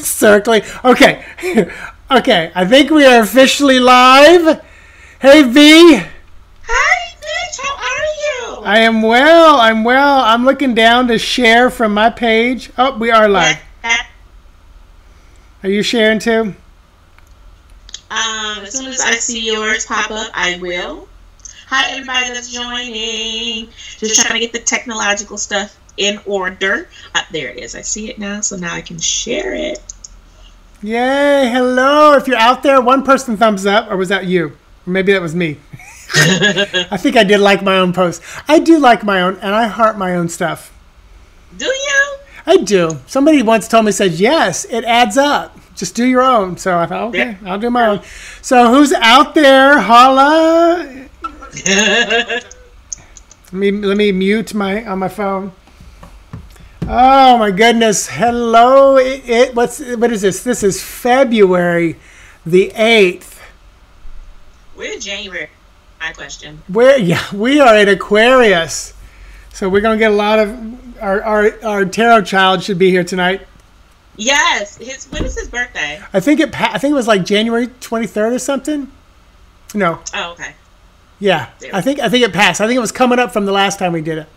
Circling. Okay. Okay. I think we are officially live. Hey, V. Hi, Mitch. How are you? I am well. I'm well. I'm looking down to share from my page. Oh, we are live. Are you sharing too? As soon as I see yours pop up, I will. Hi, everybody that's joining. Just trying to get the technological stuff in order. There it is. I see it now, so now I can share it. Yay. Hello. If you're out there, one person thumbs up, or was that you? Or maybe that was me. I think I did like my own post. I do like my own, and I heart my own stuff. Do you? I do. Somebody once told me, said, yes, it adds up. Just do your own. So I thought, okay, I'll do my own. So who's out there? Holla. let me mute on my phone. Oh my goodness. Hello. What is this? This is February the 8th. We're in January. My question. We are at Aquarius. So we're gonna get a lot of our tarot child should be here tonight. Yes. When is his birthday? I think it was like January 23rd or something. No. Oh, okay. Yeah. I think it passed. I think it was coming up from the last time we did it.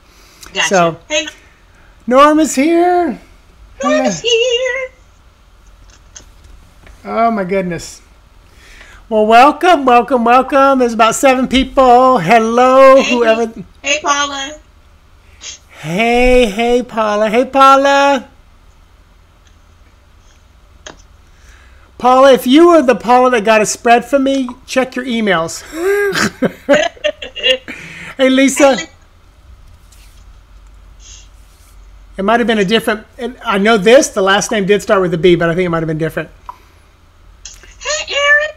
Gotcha. So, hey, Norm is here. Norm is here. Oh my goodness. Well, welcome. There's about 7 people. Hello, hey, whoever. Hey, Paula. Hey, Paula. Hey, Paula. Paula, if you were the Paula that got a spread from me, check your emails. Hey, Lisa. It might have been a different. And I know the last name did start with a B, but I think it might have been different. Hey, Erin.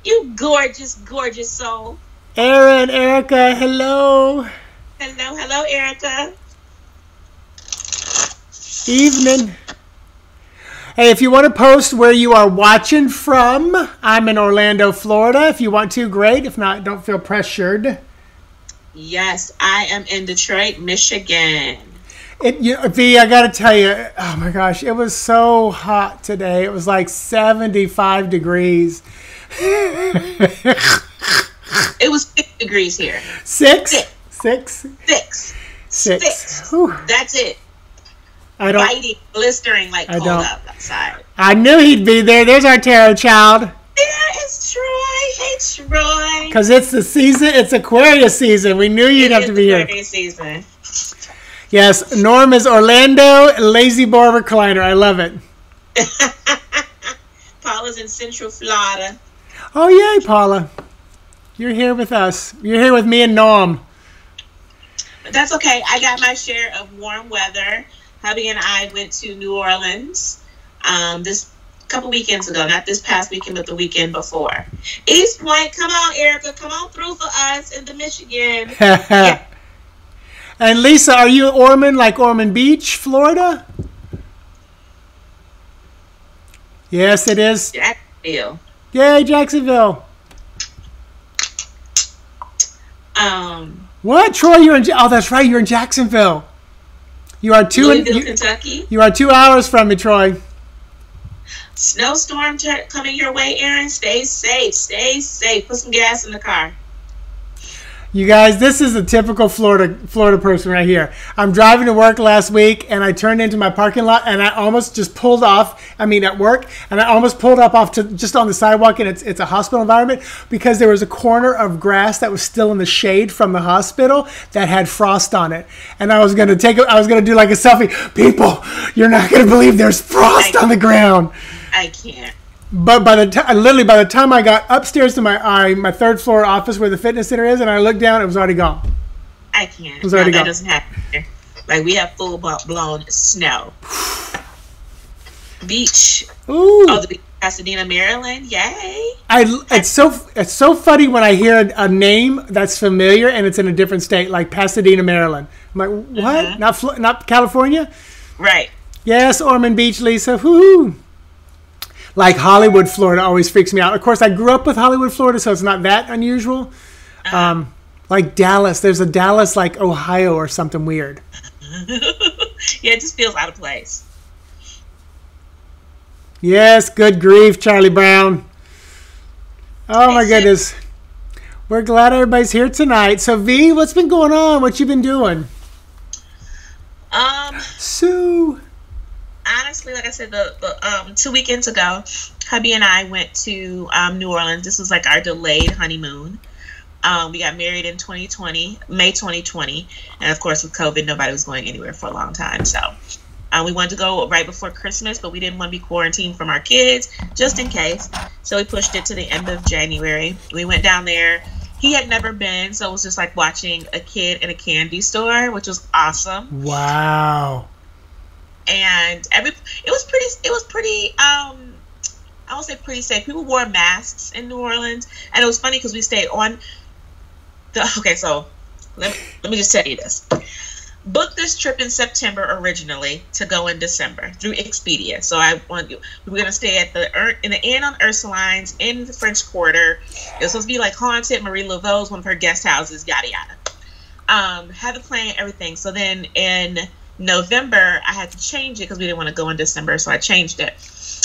You gorgeous, gorgeous soul. Erin, Erica, hello. Hello, Erica. Evening. Hey, if you want to post where you are watching from, I'm in Orlando, Florida. If you want to, great. If not, don't feel pressured. Yes, I am in Detroit, Michigan. V, I got to tell you, oh my gosh, it was so hot today. It was like 75 degrees. It was 6 degrees here. 6? 6. 6. That's it. Biting, blistering like cold outside. I knew he'd be there. There's our tarot child. There is Troy. Hey, Troy. Because it's the season. It's Aquarius season. We knew you'd have to be here. Aquarius season. Yes, Norm is Orlando, Lazy Boy recliner. I love it. Paula's in Central Florida. Oh, yay, Paula. You're here with us. You're here with me and Norm. But that's okay. I got my share of warm weather. Hubby and I went to New Orleans this couple weekends ago. Not this past weekend, but the weekend before. East Point, come on, Erica. Come on through for us in the Michigan. Yeah. And Lisa, are you Ormond, like Ormond Beach, Florida? Yes, it is. Jacksonville. Yay, Jacksonville. What? Troy, you're in... Oh, that's right. You're in Jacksonville. You are Louisville, Kentucky. You are 2 hours from me, Troy. Snowstorm coming your way, Erin. Stay safe. Stay safe. Put some gas in the car. You guys, this is a typical Florida person right here. I'm driving to work last week, and I turned into my parking lot, and I almost just pulled off. At work, and I almost pulled up off to just on the sidewalk, and it's a hospital environment because there was a corner of grass that was still in the shade from the hospital that had frost on it, and I was gonna do like a selfie. People, you're not gonna believe there's frost on the ground. I can't. But by the time I got upstairs to my third floor office where the fitness center is, and I looked down, it was already gone. I can't. It was already gone. That doesn't happen here. Like, we have full blown snow. Beach. Ooh. Oh, the beach, Pasadena, Maryland. Yay. It's so funny when I hear a name that's familiar and it's in a different state, like Pasadena, Maryland. I'm like, what? Mm-hmm. Not California? Right. Yes, Ormond Beach, Lisa. Woo-hoo. Like Hollywood, Florida always freaks me out. Of course, I grew up with Hollywood, Florida, so it's not that unusual. Like Dallas. There's a Dallas, like Ohio or something weird. Yeah, it just feels out of place. Yes, good grief, Charlie Brown. Oh my goodness. We're glad everybody's here tonight. So V, what's been going on? What you been doing? Sue. Honestly, like I said, the 2 weekends ago, hubby and I went to New Orleans. This was like our delayed honeymoon. We got married in 2020, May 2020, and of course with COVID, nobody was going anywhere for a long time. So we wanted to go right before Christmas, but we didn't want to be quarantined from our kids, just in case. So we pushed it to the end of January. We went down there. He had never been, so it was just like watching a kid in a candy store, which was awesome. Wow. And it was pretty I won't say pretty safe. People wore masks in New Orleans, and it was funny because we stayed on so let me just tell you this. Booked this trip in September originally to go in December through Expedia. So we were gonna stay at in the inn on Ursulines in the French Quarter. It was supposed to be like haunted. Marie Laveau's one of her guest houses, yada yada. Had the plan, everything. So then in November I had to change it because we didn't want to go in December, so I changed it.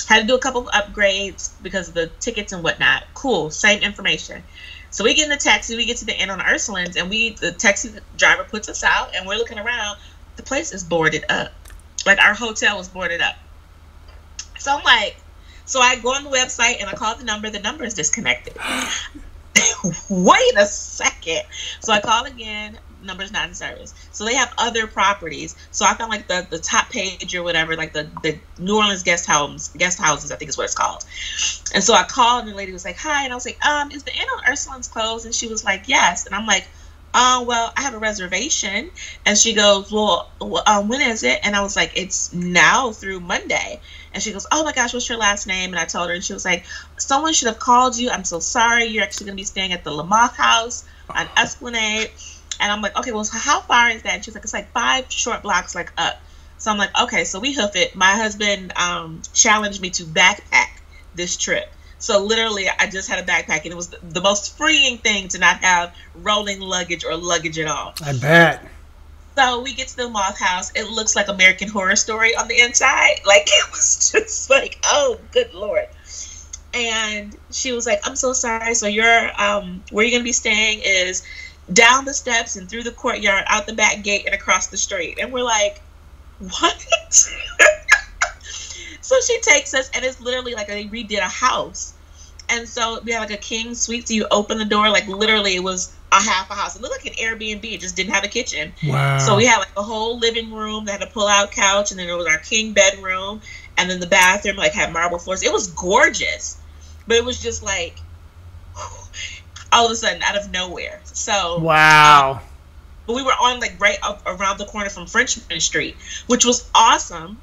Had to do a couple of upgrades because of the tickets and whatnot. Cool, same information. So we get in the taxi, we get to the inn on Ursulines, and the taxi driver puts us out, and we're looking around. The place is boarded up. Like, our hotel was boarded up. So I'm like, so I go on the website, and I call the number is disconnected. Wait a second. So I call again, number's not in service. So they have other properties. So I found like the top page or whatever, like the New Orleans guest houses, I think is what it's called. And so I called and the lady was like, hi. And I was like, is the inn on Ursulines closed? And she was like, yes. And I'm like, well, I have a reservation. And she goes, well, when is it? And I was like, it's now through Monday. And she goes, oh my gosh, what's your last name? And I told her, and she was like, someone should have called you. I'm so sorry. You're actually going to be staying at the Lamothe House on Esplanade. And I'm like, okay, well, so how far is that? And she's like, it's like 5 short blocks, like up. So I'm like, okay, so we hoof it. My husband challenged me to backpack this trip. So literally, I just had a backpack, and it was the most freeing thing to not have rolling luggage or luggage at all. I bet. So we get to the Lamothe House. It looks like American Horror Story on the inside. Like, it was just like, oh, good Lord. And she was like, I'm so sorry. So where you're going to be staying is down the steps and through the courtyard, out the back gate, and across the street. And we're like, what? So she takes us, and it's literally like they redid a house. And so we have like a king suite. So you open the door, like literally it was a half a house. It looked like an Airbnb. It just didn't have a kitchen. Wow. So we had like a whole living room that had a pull-out couch, and then there was our king bedroom, and then the bathroom like had marble floors. It was gorgeous, but it was just like all of a sudden out of nowhere. So wow. But we were on like right up around the corner from Frenchman Street, which was awesome.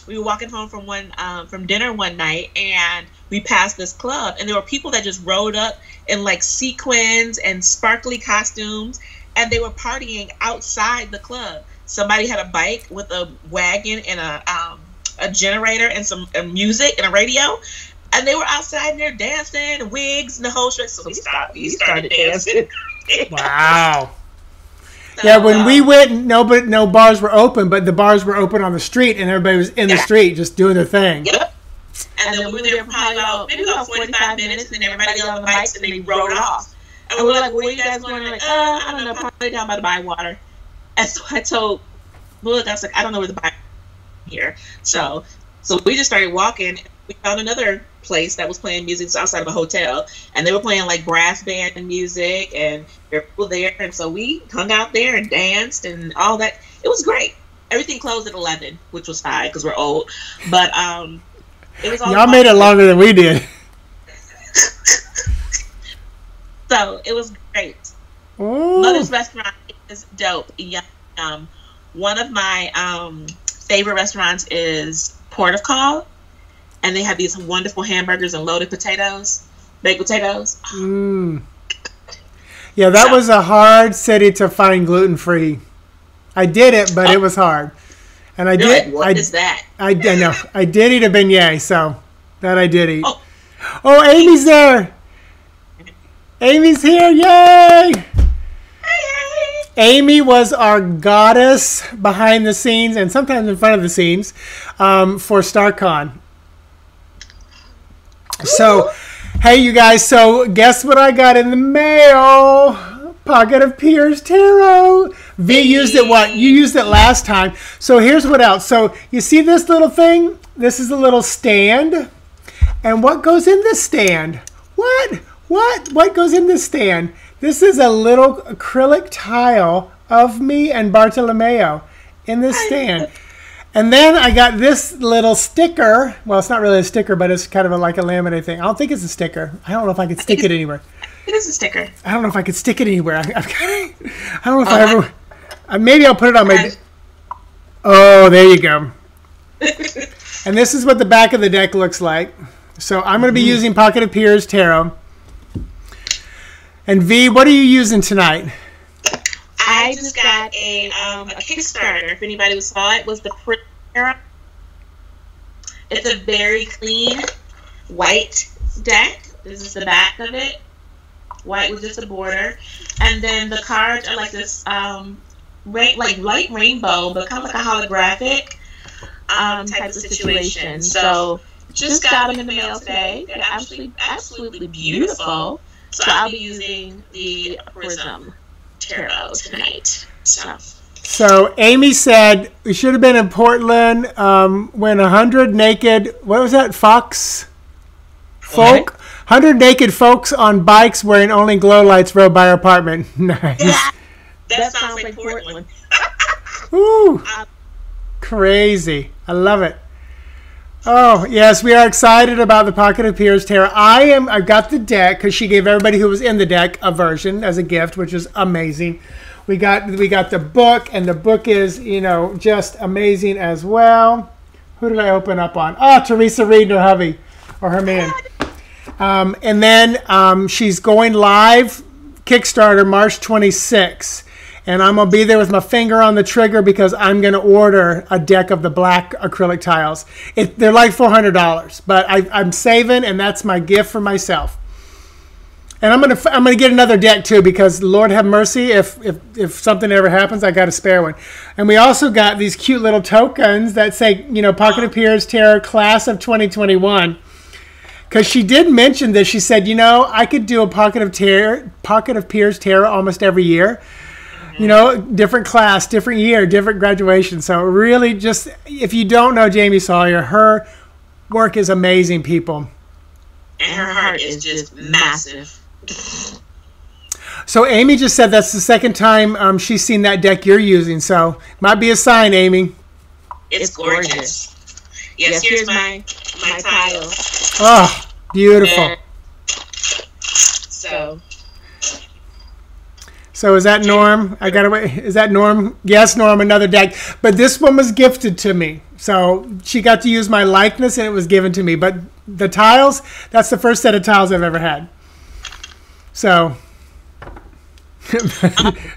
We were walking home from dinner one night, and we passed this club, and there were people that just rode up in like sequins and sparkly costumes, and they were partying outside the club. Somebody had a bike with a wagon and a generator and some music and a radio, and they were outside and they're dancing and wigs and the whole shit. So we started dancing. Wow. Yeah, when we went, no bars were open, but the bars were open on the street, and everybody was in the street just doing their thing. Yep. And then we were there for probably about 45 minutes, and then everybody got on the bikes, and they rode off. And we were like, where are you guys going? We're like, I don't know, probably down by the Bywater. And so I told Look, I was like, I don't know where the Bible is here. So we just started walking. We found another place that was playing music outside of a hotel, and they were playing like brass band and music, and there were people there, and so we hung out there and danced and all that. It was great. Everything closed at 11, which was fine because we're old, but it was all y'all made it longer than we did. So it was great. Ooh. Mother's Restaurant is dope. Yeah. One of my favorite restaurants is Port of Call, and they have these wonderful hamburgers and loaded potatoes, baked potatoes. Mm. Yeah, that was a hard city to find gluten-free. I did it, but it was hard. And I did. Like, what is that? I know. I did eat a beignet, so that I did eat. Oh, Amy's there. Amy's here! Yay! Amy was our goddess behind the scenes and sometimes in front of the scenes for StarCon. So, hey, you guys. So, guess what I got in the mail? Pocket of Piers Tarot. V used it. What? You used it last time. So, here's what else. So, you see this little thing? This is a little stand. And what goes in this stand? What goes in this stand? This is a little acrylic tile of me and Bartolomeo in this stand. And then I got this little sticker. Well, it's not really a sticker, but it's kind of like a laminate thing. I don't think it's a sticker. I don't know if I could stick it anywhere. It is a sticker. I don't know if I could stick it anywhere. I don't know if I ever... maybe I'll put it on my... Oh, there you go. And this is what the back of the deck looks like. So I'm going to be using Pocket of Piers Tarot. And V, what are you using tonight? I just got a Kickstarter. If anybody saw it, was the Print Tarot. It's a very clean white deck. This is the back of it. White with just a border, and then the cards are like this, like light rainbow, but kind of like a holographic type of situation. So just got them in the mail today. They're absolutely beautiful. So I'll be using the Prism Tarot tonight. So Amy said we should have been in Portland when 100 naked, what was that, folk? 100 naked folks on bikes wearing only glow lights rode by our apartment. Nice. Yeah, that sounds like Portland. Ooh, crazy. I love it. Oh, yes, we are excited about the Pocket of Piers Tarot. I've got the deck because she gave everybody who was in the deck a version as a gift, which is amazing. We got the book, and the book is, just amazing as well. Who did I open up on? Oh, Teresa Reed, her hubby, or her man. And then she's going live, Kickstarter, March 26th. And I'm going to be there with my finger on the trigger because I'm going to order a deck of the black acrylic tiles. They're like $400, but I'm saving, and that's my gift for myself. And I'm gonna get another deck too because Lord have mercy, if something ever happens, I got a spare one. And we also got these cute little tokens that say, Pocket of Piers Tarot Class of 2021. Because she did mention this. She said, I could do a Pocket of Piers Tarot almost every year. Different class, different year, different graduation. So really just, if you don't know Jamie Sawyer, her work is amazing, people. And her heart is just massive. So Amy just said that's the second time she's seen that deck you're using. So might be a sign, Amy. It's gorgeous. Yes, here's my tile. Oh, beautiful. So is that Norm? I gotta wait. Is that Norm? Yes, Norm, another deck. But this one was gifted to me. So she got to use my likeness and it was given to me. But the tiles, that's the first set of tiles I've ever had. So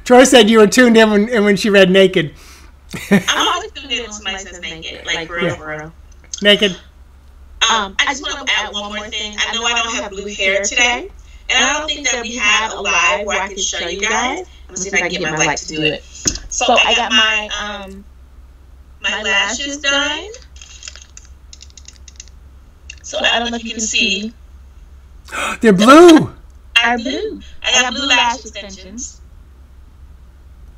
Troy said you were tuned in when she read Naked. I'm always tuned in when somebody says naked. Like, for real. Naked. I just want to add one more thing. I know I don't have blue hair today. And I don't think that we have a live where I can show you guys. I'm going to see if I can get my light to do it. So I got my lashes done. So I don't know if you can see. They're blue. They're blue. I got blue lash extensions.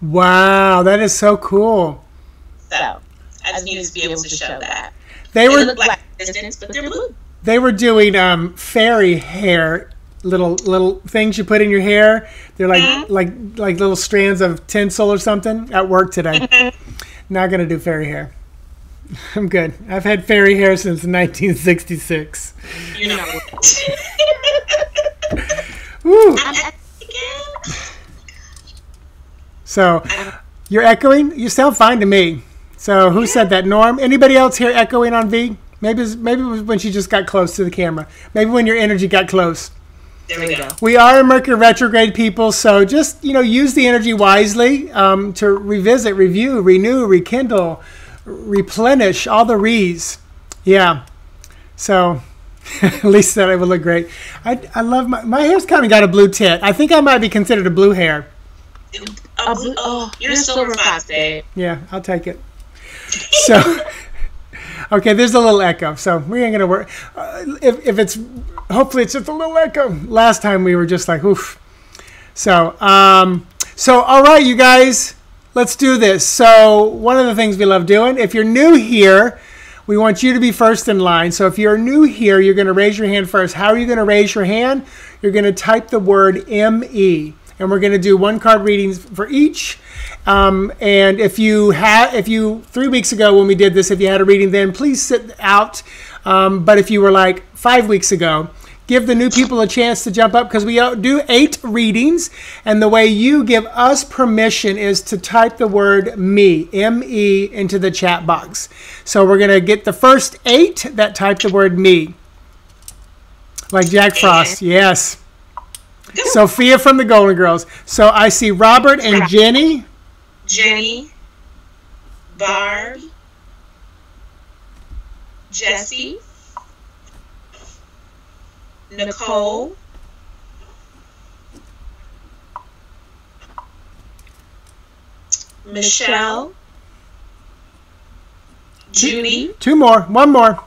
Wow, that is so cool. So I just needed to be able to show that. They look like distance, but they're blue. They were doing fairy hair. Little things you put in your hair. They're like little strands of tinsel or something at work today. Not gonna do fairy hair. I'm good. I've had fairy hair since 1966. Woo. So you're echoing. You sound fine to me. So who said that? Norm? Anybody else here echoing on V? Maybe it was when she just got close to the camera. Maybe when your energy got close. There we go. We are Mercury retrograde, people, so just, use the energy wisely to revisit, review, renew, rekindle, replenish, all the re's. Yeah. So, at least that it would look great. I love my hair's kind of got a blue tint. I think I might be considered a blue hair. You're a silver fox, babe. Yeah, I'll take it. So, Okay, there's a little echo, so we ain't gonna work. If it's, hopefully it's just a little echo. Last time we were just like, oof. So, all right, you guys, let's do this. So one of the things we love doing, if you're new here, we want you to be first in line. So if you're new here, you're going to raise your hand first. How are you going to raise your hand? You're going to type the word ME, and we're going to do one card readings for each. And if you 3 weeks ago when we did this, if you had a reading then, please sit out. But if you were like 5 weeks ago, give the new people a chance to jump up, because we do 8 readings. And the way you give us permission is to type the word me, M-E, into the chat box. So we're going to get the first 8 that type the word me. Like Jack Frost, yes. Sophia from the Golden Girls. So I see Robert and Jenny. Jenny, Barb, Jesse, Nicole, Michelle, Judy. 2 more. 1 more.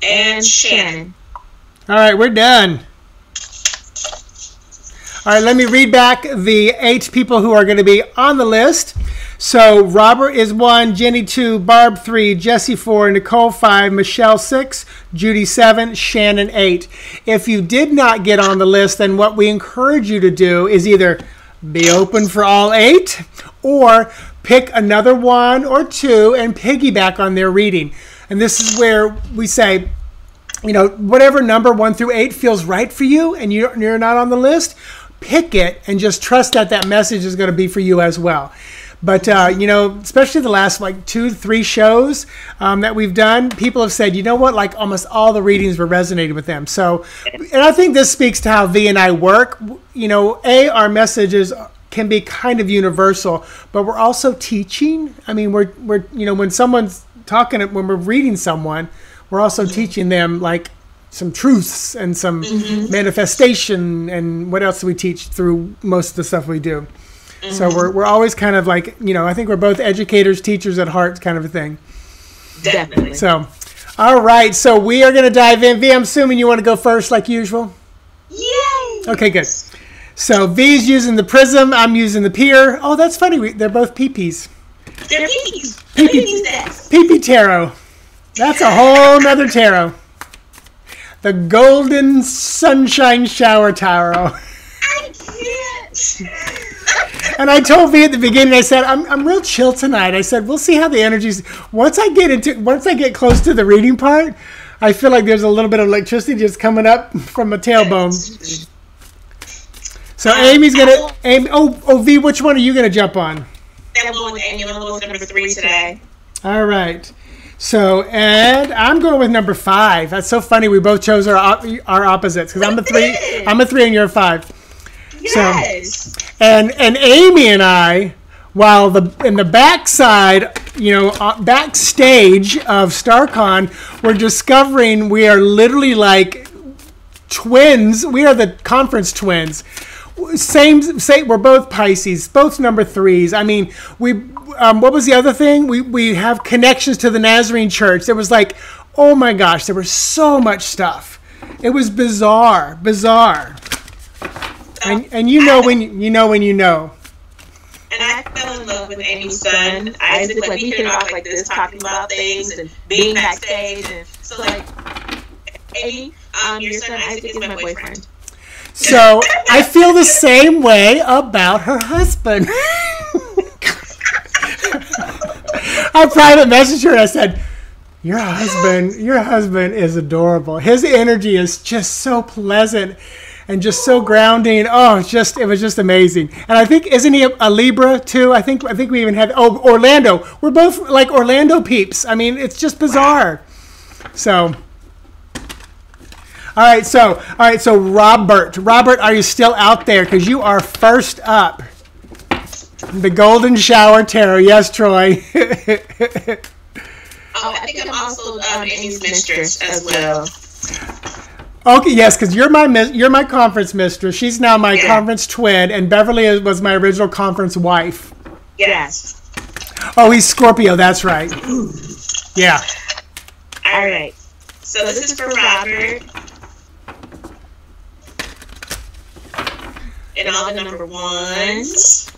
And Shannon. All right, we're done. All right, let me read back the 8 people who are going to be on the list. So Robert is 1, Jenny 2, Barb 3, Jesse 4, Nicole 5, Michelle 6, Judy 7, Shannon 8. If you did not get on the list, then what we encourage you to do is either be open for all 8 or pick another 1 or 2 and piggyback on their reading. And this is where we say, you know, whatever number 1 through 8 feels right for you and you're not on the list, pick it and just trust that that message is going to be for you as well. But, you know, especially the last like 2-3 shows that we've done, people have said, you know what, like almost all the readings were resonating with them. So, and I think this speaks to how V and I work. You know, our messages can be kind of universal, but we're also teaching. I mean, we're you know, when someone's talking, when we're reading someone, we're also teaching them like some truths and some manifestation, and what else do we teach through most of the stuff we do. So we're always kind of like, you know, I think we're both educators, teachers at heart, kind of a thing. Definitely. So, all right. So we are going to dive in. V, I'm assuming you want to go first like usual? Yay! Okay, good. So V's using the prism. I'm using the pier. Oh, that's funny. They're both peepees. They're peepees. Peepee tarot. That's a whole nother tarot. The Golden Sunshine Shower Tarot. I can't. And I told V at the beginning, I said, I'm real chill tonight. I said, we'll see how the energy's. Once I get close to the reading part, I feel like there's a little bit of electricity just coming up from my tailbone. So Amy's gonna. V, which one are you gonna jump on? I'm going with Amy. I'm going with number 3 today. All right. So, and I'm going with number 5. That's so funny. We both chose our opposites, because I'm a 3. I'm a 3 and you're a 5. Yes. So, and Amy and I, while in the backside, you know, backstage of StarCon, we're discovering we are literally like twins. We are the conference twins. Same. We're both Pisces, both number 3s. I mean, what was the other thing? We have connections to the Nazarene Church. There was like, oh my gosh, there was so much stuff. It was bizarre. And you know when you know. And I fell in love with Amy's son, Isaac. Like, we hit it off like this, talking about things and being backstage. And so, like, Amy, your son Isaac is my boyfriend. So I feel the same way about her husband. I private messaged her and I said, your husband is adorable. His energy is just so pleasant and just so grounding. Oh, it was just amazing. And I think, isn't he a Libra too? I think we even had, Orlando. We're both like Orlando peeps. I mean, it's just bizarre. So, all right. So Robert, are you still out there? Because you are first up. The Golden Shower Tarot. Yes, Troy. I think I'm also Amy's mistress as well. Okay, yes, because you're my conference mistress. She's now my conference twin, and Beverly was my original conference wife. Yes. Oh, he's Scorpio. That's right. Yeah. All right. So this is for Robert. And all the number ones.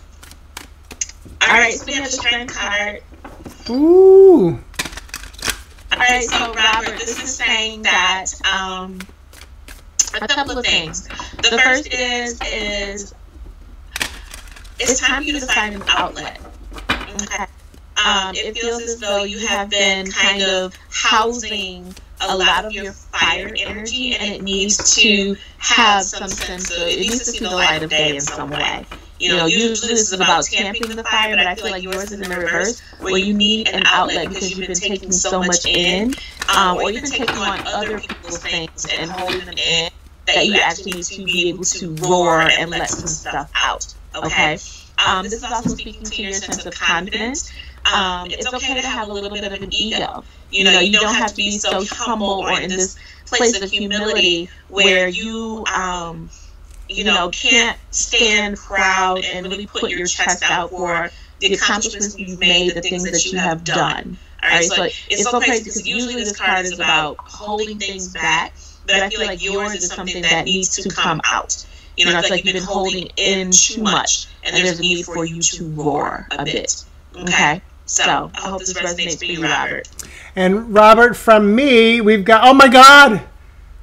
All right, so we have the strength card. Ooh. All right, so Robert, this is saying that a couple of things. The first is it's time for you to find an outlet. Okay. It feels as though you have been kind of housing a lot of your fire energy, and it needs to have some sense of, it needs to see the light of day in some way. You know, usually this is about tamping the fire, but I feel like yours is in the reverse, where you need an outlet because you've been taking so much in, or you've been taking on other people's things and holding them in, that you actually need to be able to roar and let some stuff out. Okay? This is also speaking to your sense of confidence. It's okay to have a little bit of an ego. You know, you don't have to be so humble or in this place of humility where you, you know, can't stand proud and really put your chest out for the accomplishments you've made, the things that you have done. All right, so it's so crazy because usually this card is about holding things back, but I feel like yours is something that needs to come out. You know, it's like you've been holding in too much, and there's a need for you to roar a bit. Okay? So I hope this resonates for you, Robert. And Robert, from me, we've got, oh my God!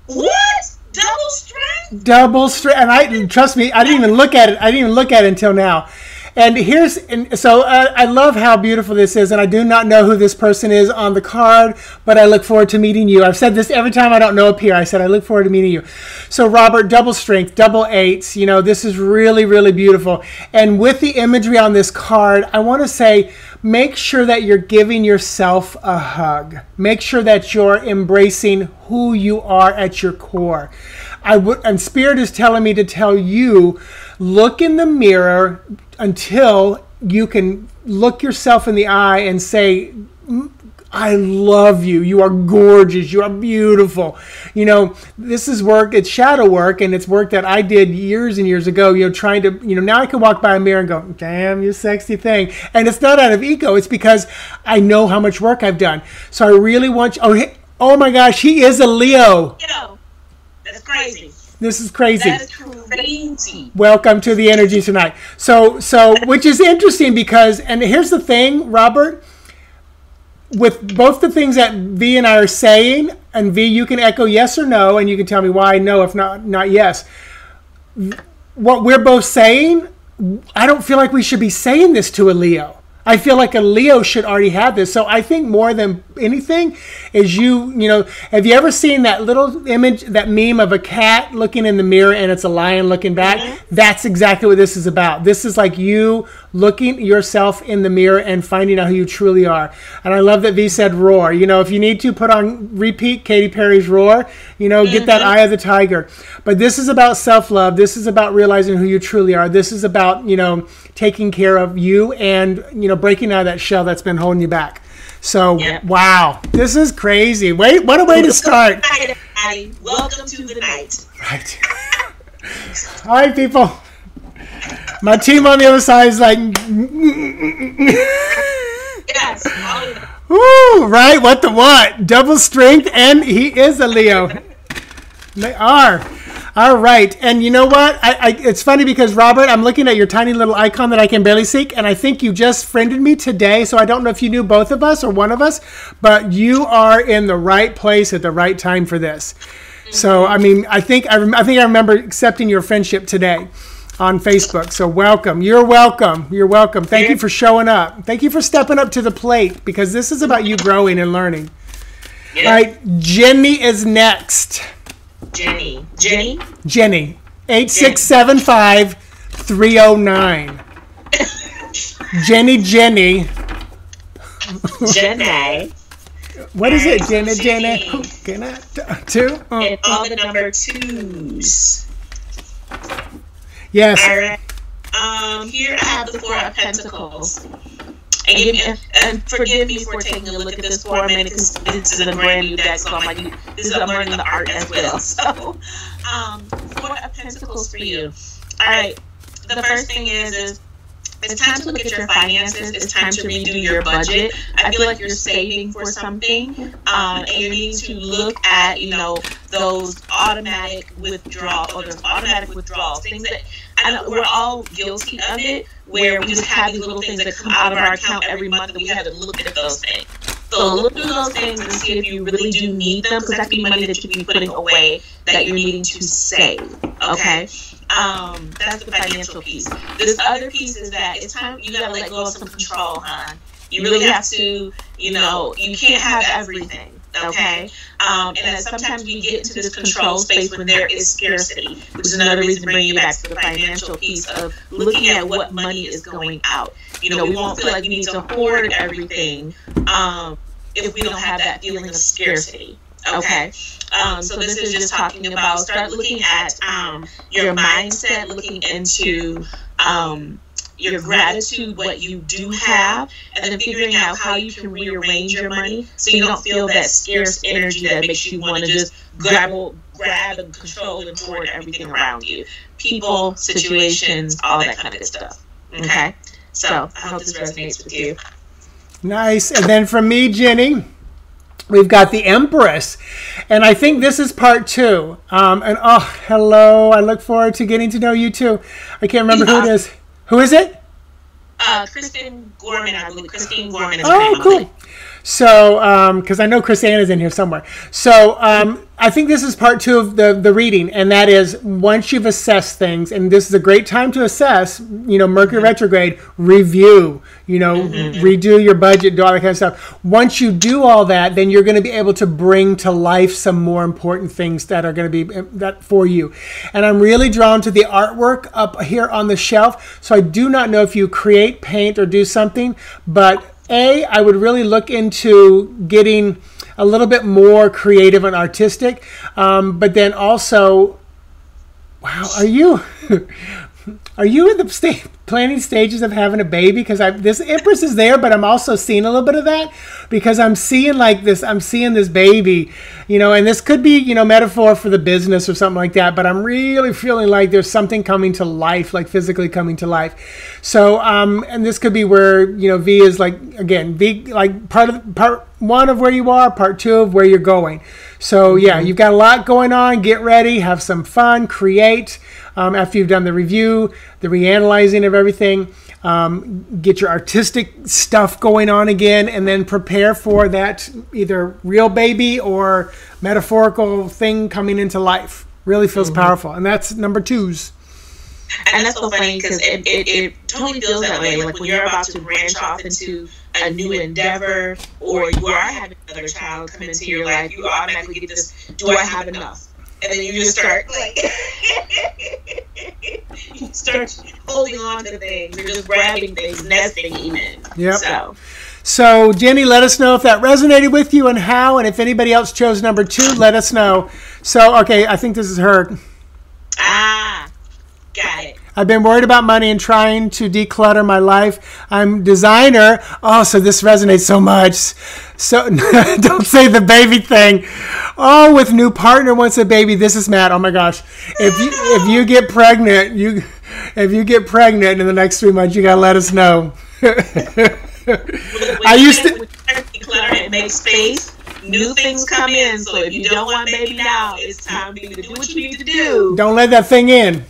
What? Double strength? Double strength. And trust me, I didn't even look at it. I didn't even look at it until now. And I love how beautiful this is, and I do not know who this person is on the card, but I look forward to meeting you. I've said this every time I don't know up here. I said I look forward to meeting you. So Robert, double strength, double eights. You know, this is really, really beautiful. And with the imagery on this card, I want to say, make sure that you're giving yourself a hug. Make sure that you're embracing who you are at your core. And Spirit is telling me to tell you, look in the mirror until you can look yourself in the eye and say, I love you. You are gorgeous. You are beautiful. You know, this is work. It's shadow work, and it's work that I did years and years ago, you know, trying to, you know, now I can walk by a mirror and go, damn, you sexy thing. And it's not out of ego. It's because I know how much work I've done. So I really want you, oh my gosh, he is a Leo. That's crazy. This is crazy. That is crazy. Welcome to the energy tonight. So, which is interesting because, and here's the thing, Robert, with both the things that V and I are saying, and V, you can echo yes or no, and you can tell me why no, if not yes. What we're both saying, I don't feel like we should be saying this to a Leo. I feel like a Leo should already have this. So I think more than anything is you know, have you ever seen that little image, that meme of a cat looking in the mirror and it's a lion looking back? Mm-hmm. That's exactly what this is about. This is like you looking yourself in the mirror and finding out who you truly are. And I love that V said roar. You know, if you need to put on repeat Katy Perry's Roar, you know, get that eye of the tiger. But this is about self-love. This is about realizing who you truly are. This is about, you know, taking care of you and, you know, breaking out of that shell that's been holding you back. So, wow, this is crazy. Wait, what a way to start. Welcome to the night. Right. All right, people. My team on the other side is like, yes. Ooh, right? What the what? Double strength, and he is a Leo. They are. All right. And you know what? It's funny because, Robert, I'm looking at your tiny little icon that I can barely see, and I think you just friended me today, so I don't know if you knew both of us or one of us, but you are in the right place at the right time for this. So, I mean, I think I remember accepting your friendship today on Facebook. So welcome. You're welcome. You're welcome. Thank you for showing up. Thank you for stepping up to the plate, because this is about you growing and learning. All right. Jenny is next. Jenny. 8675-309. Jenny. What is it? Jenny. Two? And all the number twos. Yes. All right. Here I have the Four of Pentacles. And forgive me for taking a look at this for a minute, because this is a brand new deck, so I'm learning the art as well. So, Four of Pentacles for you. All right. The first thing is it's time to look at your finances. It's time to redo your budget. I feel like you're saving for something, and you need to look at, those automatic withdrawals, things that I know we're all guilty of it, where we just have these little things that come out of our account every month, and we have to look at those things. So look through those things and see if you really do need them, because that could be money that you could be putting away that you're needing to save. Okay. That's the financial piece. This other piece is that it's time you gotta let go of some control, hon. You really have to, you can't have everything. Okay. And then sometimes we get into this control space when there is scarcity, which is another reason bringing you back to the financial piece of looking at what money is going out. We won't feel like we need to hoard everything if we don't have that feeling of scarcity. Okay. So this is just talking about start looking at your mindset, looking into your gratitude, what you do have, and then figuring out how you can rearrange your money so you don't feel that scarce energy that makes you want to just grab and control and hoard everything around you. People, situations, all that kind of good stuff. Okay? So I hope this resonates with you. Nice. And then from me, Jenny, we've got the Empress. And I think this is part 2. And hello. I look forward to getting to know you too. I can't remember who it is. Who is it? Kristen Gorman, I believe. Christine Gorman is her name. Cool. So, because I know Chris Ann is in here somewhere. So, I think this is part 2 of the reading, and that is once you've assessed things, and this is a great time to assess, Mercury retrograde, review, redo your budget, do all that kind of stuff. Once you do all that, then you're going to be able to bring to life some more important things that are going to be that for you. And I'm really drawn to the artwork up here on the shelf. So I do not know if you create, paint, or do something, but I would really look into getting a little bit more creative and artistic. But then also, wow, are you in the planning stages of having a baby? Because this Empress is there, but I'm also seeing a little bit of that because I'm seeing this baby, and this could be, metaphor for the business or something like that. But I'm really feeling like there's something coming to life, like physically coming to life. So, and this could be where, V is like, again, V, like part 1 of where you are, part 2 of where you're going. So yeah, you've got a lot going on. Get ready, have some fun, create. After you've done the review, the reanalyzing of everything, get your artistic stuff going on again, and then prepare for that either real baby or metaphorical thing coming into life. Really feels powerful. And that's number 2s. And that's so funny because it totally feels that way. Like when you're about to branch off into a new endeavor, or you are having another child come into your life, you automatically get this, do I have enough? And then you just start you start holding on to things. You're just grabbing things, nesting even. Yep. So Jenny, let us know if that resonated with you and how. And if anybody else chose number 2, let us know. So, okay, I think this is her. Got it. I've been worried about money and trying to declutter my life. I'm designer. Oh, so this resonates so much. So don't say the baby thing. Oh, with new partner wants a baby. This is mad. Oh my gosh. If you get pregnant, in the next 3 months, you gotta let us know. I used to declutter and make space. New things come in, so if you don't want baby now, it's time for you to do what you need to do. Don't let that thing in.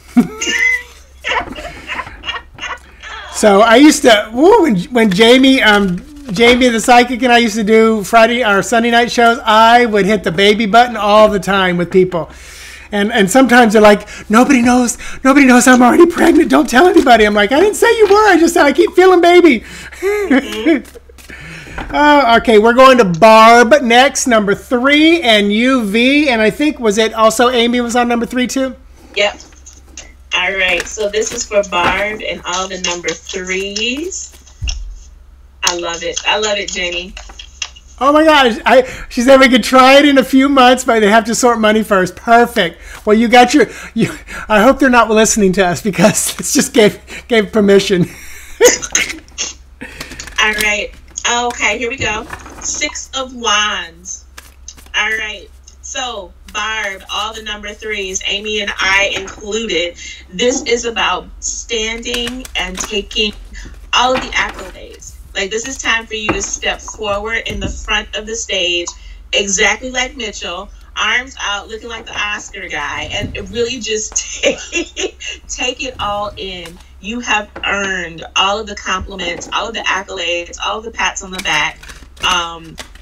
So I used to, when Jamie the psychic and I used to do Friday or Sunday night shows, I would hit the baby button all the time with people. And sometimes they're like, nobody knows I'm already pregnant. Don't tell anybody. I'm like, I didn't say you were. I just said I keep feeling baby. Okay, we're going to Barb next, number 3, and UV. And I think, was it also Amy was on number 3 too? Yep. All right, so this is for Barb and all the number 3s. I love it, Jenny. Oh my gosh, she said we could try it in a few months, but they have to sort money first. Perfect. Well, you got I hope they're not listening to us because it's just gave permission. All right. Okay, here we go. 6 of Wands. All right. So, Barb, all the number 3s, Amy and I included. This is about standing and taking all of the accolades. Like, this is time for you to step forward in the front of the stage, exactly like Mitchell, arms out, looking like the Oscar guy, and really just take it all in. You have earned all of the compliments, all of the accolades, all of the pats on the back,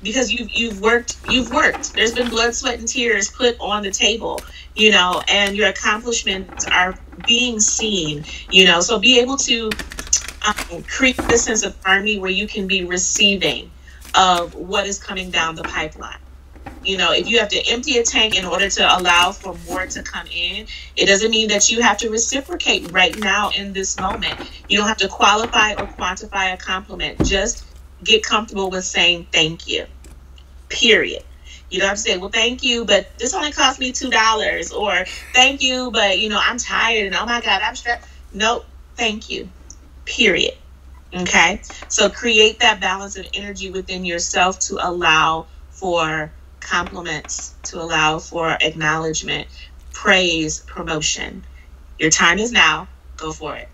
because you've worked. There's been blood, sweat, and tears put on the table, and your accomplishments are being seen, so be able to create this sense of harmony where you can be receiving of what is coming down the pipeline. If you have to empty a tank in order to allow for more to come in, it doesn't mean that you have to reciprocate right now in this moment. You don't have to qualify or quantify a compliment. Just get comfortable with saying thank you, period. You don't have to say, well, thank you, but this only cost me $2, or thank you, but I'm tired and oh my God, I'm stressed. Nope, thank you, period. Okay, so create that balance of energy within yourself to allow for compliments, to allow for acknowledgement, praise, promotion. Your time is now. Go for it.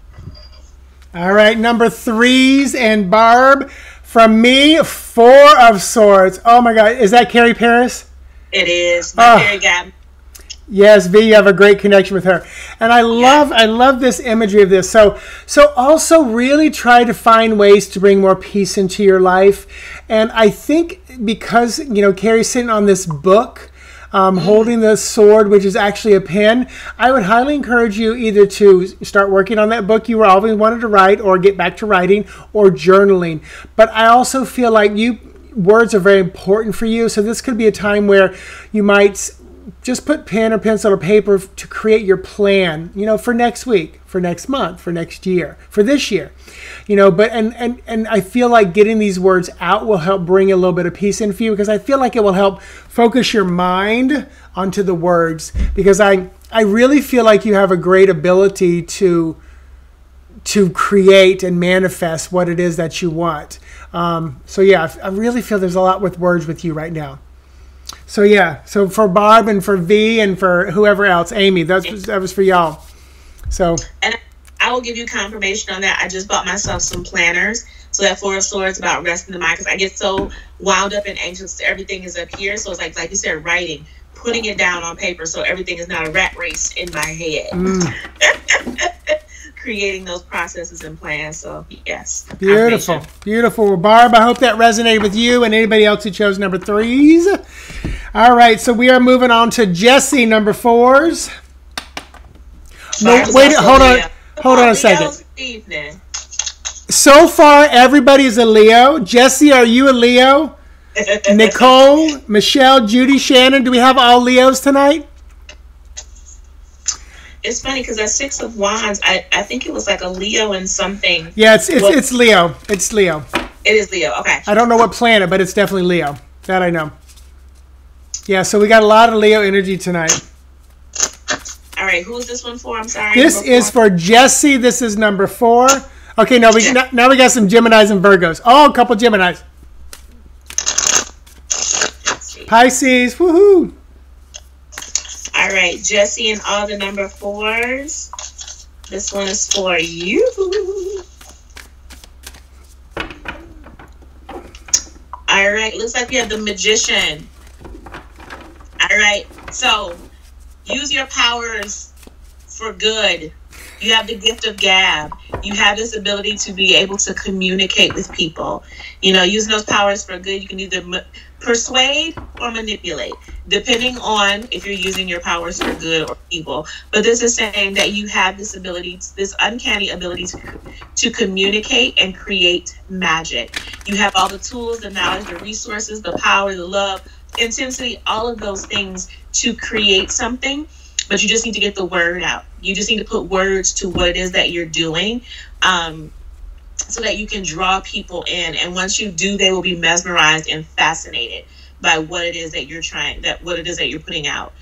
All right, number 3s, and Barb, from me, 4 of Swords. Oh my God, is that Carrie Paris? It is. My Carrie got. Yes, V, you have a great connection with her. And I love this imagery of this. So also really try to find ways to bring more peace into your life. And I think because, Carrie's sitting on this book, holding the sword, which is actually a pen, I would highly encourage you either to start working on that book you always wanted to write, or get back to writing, or journaling. But I also feel like words are very important for you. So this could be a time where you might just put pen or pencil or paper to create your plan, for next week, for next month, for next year, for this year, but and I feel like getting these words out will help bring a little bit of peace in for you, because I feel like it will help focus your mind onto the words, because I really feel like you have a great ability to create and manifest what it is that you want. So yeah, I really feel there's a lot with words with you right now. So yeah, so for Barb and for V and for whoever else, Amy, that was for y'all. So, and I will give you confirmation on that. I just bought myself some planners. So that 4 of Swords about resting the mind, because I get so wound up and anxious. Everything is up here. So it's like you said, writing, putting it down on paper, so everything is not a rat race in my head. Creating those processes and plans. So yes. Beautiful. Well, Barb, I hope that resonated with you and anybody else who chose number 3s. All right, so we are moving on to Jesse, number 4s. No, wait, hold on a second. So far, everybody is a Leo. Jesse, are you a Leo? Nicole, Michelle, Judy, Shannon, do we have all Leos tonight? It's funny because that 6 of Wands, I think it was like a Leo and something. Yeah, it's Leo. It's Leo. It is Leo. Okay. I don't know what planet, but it's definitely Leo. That I know. Yeah, so we got a lot of Leo energy tonight. All right, who is this one for? I'm sorry. This is for Jesse. This is number 4. Okay, now we got some Geminis and Virgos. Oh, a couple Geminis. Pisces, woohoo! All right, Jesse and all the number 4s. This one is for you. All right, looks like we have the Magician. All right, so use your powers for good. You have the gift of gab. You have this ability to be able to communicate with people. Using those powers for good, you can either persuade or manipulate, depending on if you're using your powers for good or evil. But this is saying that you have this ability, this uncanny ability to communicate and create magic. You have all the tools, the knowledge, the resources, the power, the love, intensity, all of those things to create something. But you just need to get the word out. You just need to put words to what it is that you're doing, so that you can draw people in. And once you do, they will be mesmerized and fascinated by what it is that what it is that you're putting out.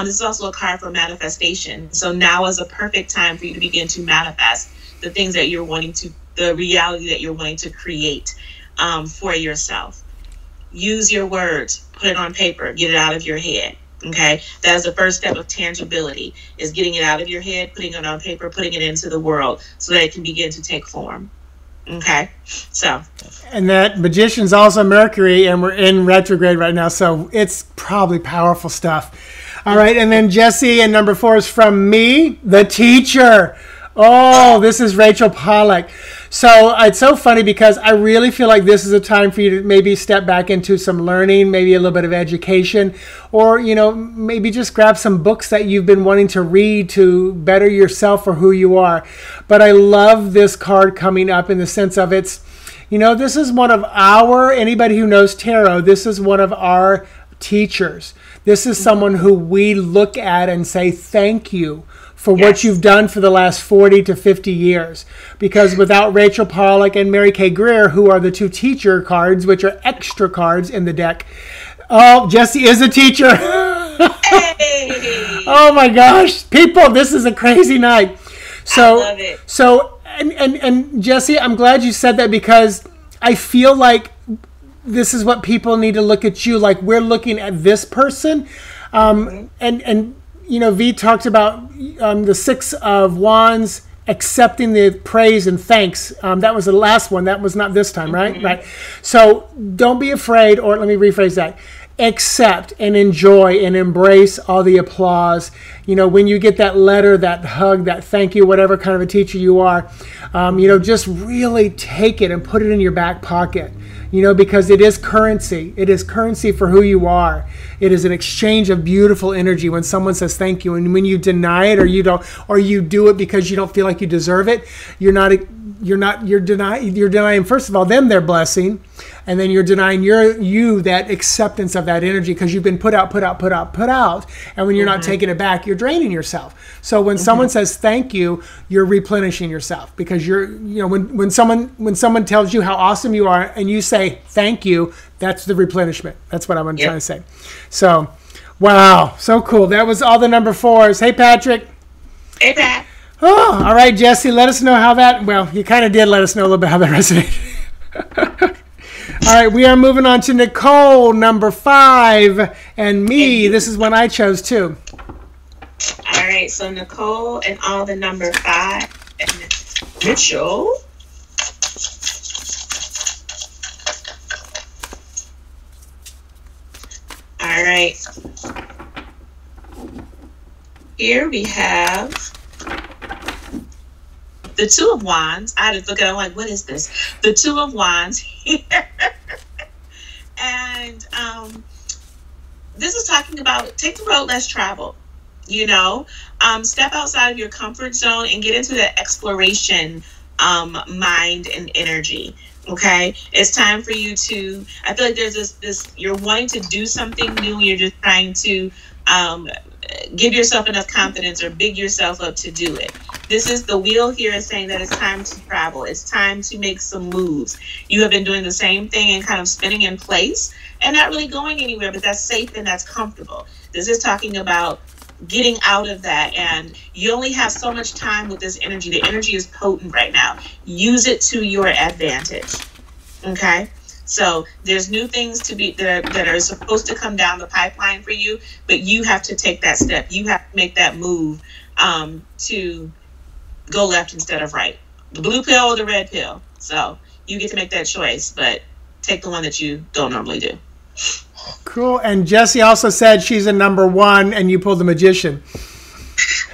This is also a card for manifestation. So now is a perfect time for you to begin to manifest the things that you're wanting to, the reality that you're wanting to create for yourself. Use your words, put it on paper, get it out of your head. Okay, that is the first step of tangibility, is getting it out of your head, putting it on paper, putting it into the world so that it can begin to take form. Okay, so. And that Magician's also Mercury, and we're in retrograde right now, so it's probably powerful stuff. All right, and then Jesse, and number 4 is from me, the teacher. Oh, this is Rachel Pollack. So it's so funny because I really feel like this is a time for you to maybe step back into some learning, maybe a little bit of education, or, maybe just grab some books that you've been wanting to read to better yourself for who you are. But I love this card coming up in the sense of this is one of anybody who knows tarot, this is one of our teachers. This is someone who we look at and say thank you for what you've done for the last 40 to 50 years. Because without Rachel Pollack and Mary Kay Greer, who are the 2 teacher cards, which are extra cards in the deck. Oh, Jesse is a teacher. Hey. Oh my gosh. People, this is a crazy night. So, I love it. So, and Jesse, I'm glad you said that because I feel like this is what people need to look at you. Like we're looking at this person. And V talked about the 6 of Wands, accepting the praise and thanks. That was the last one. That was not this time, right? Right. So don't be afraid, or let me rephrase that. Accept and enjoy and embrace all the applause. When you get that letter, that hug, that thank you, whatever kind of a teacher you are, just really take it and put it in your back pocket. Because it is currency. It is currency for who you are. It is an exchange of beautiful energy when someone says thank you. And when you deny it or you don't, or you do it because you don't feel like you deserve it, you're denying, first of all, them their blessing. And then you're denying you that acceptance of that energy because you've been put out. And when you're not taking it back, you're draining yourself. So when someone says thank you, you're replenishing yourself because when someone tells you how awesome you are and you say thank you, that's the replenishment. That's what I'm trying to say. So, wow, so cool. That was all the number 4s. Hey, Patrick. Hey, Pat. Oh, all right, Jesse. Let us know how that. Well, you kind of did let us know a little bit how that resonated. All right, we are moving on to Nicole, number 5, and me. This is one I chose too. All right, so Nicole and all the number 5, and Mitchell. All right. Here we have the 2 of Wands. I had to look at it like, what is this? The 2 of Wands here. And this is talking about take the road less traveled. Step outside of your comfort zone and get into that exploration mind and energy. Okay, it's time for you to. I feel like there's this. You're wanting to do something new. You're just trying to give yourself enough confidence or big yourself up to do it. This is the wheel here is saying that it's time to travel. It's time to make some moves. You have been doing the same thing and kind of spinning in place and not really going anywhere, but that's safe and that's comfortable. This is talking about getting out of that, and you only have so much time with this energy. The energy is potent right now. Use it to your advantage. Okay? So there's new things to be that are supposed to come down the pipeline for you, but you have to take that step. You have to make that move to go left instead of right. The blue pill or the red pill. So you get to make that choice, but take the one that you don't normally do. Cool. And Jessie also said she's a number 1 and you pulled the Magician.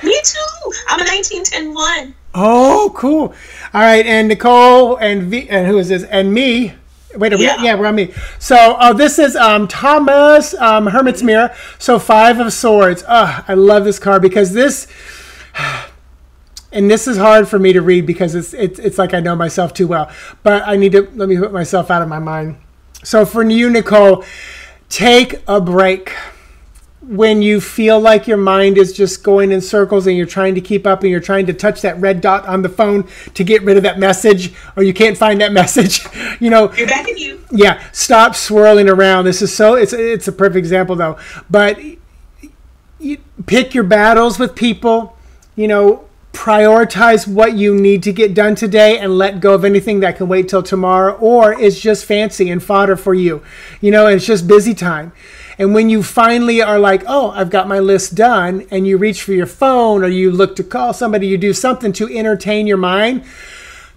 Me too. I'm a 1910-1. Oh, cool. All right. And Nicole and who is this? And me. Wait, we're on me. So this is Thomas, Hermit's Mirror. So 5 of Swords. I love this card because this, and this is hard for me to read because it's like I know myself too well. But let me put myself out of my mind. So for you, Nicole, take a break. When you feel like your mind is just going in circles and you're trying to keep up and you're trying to touch that red dot on the phone to get rid of that message, or you can't find that message, you're back in you. Yeah, stop swirling around. This is it's a perfect example though. But you pick your battles with people, prioritize what you need to get done today and let go of anything that can wait till tomorrow or is just fancy and fodder for you. It's just busy time. And when you finally are like, oh, I've got my list done, and you reach for your phone or you look to call somebody, you do something to entertain your mind,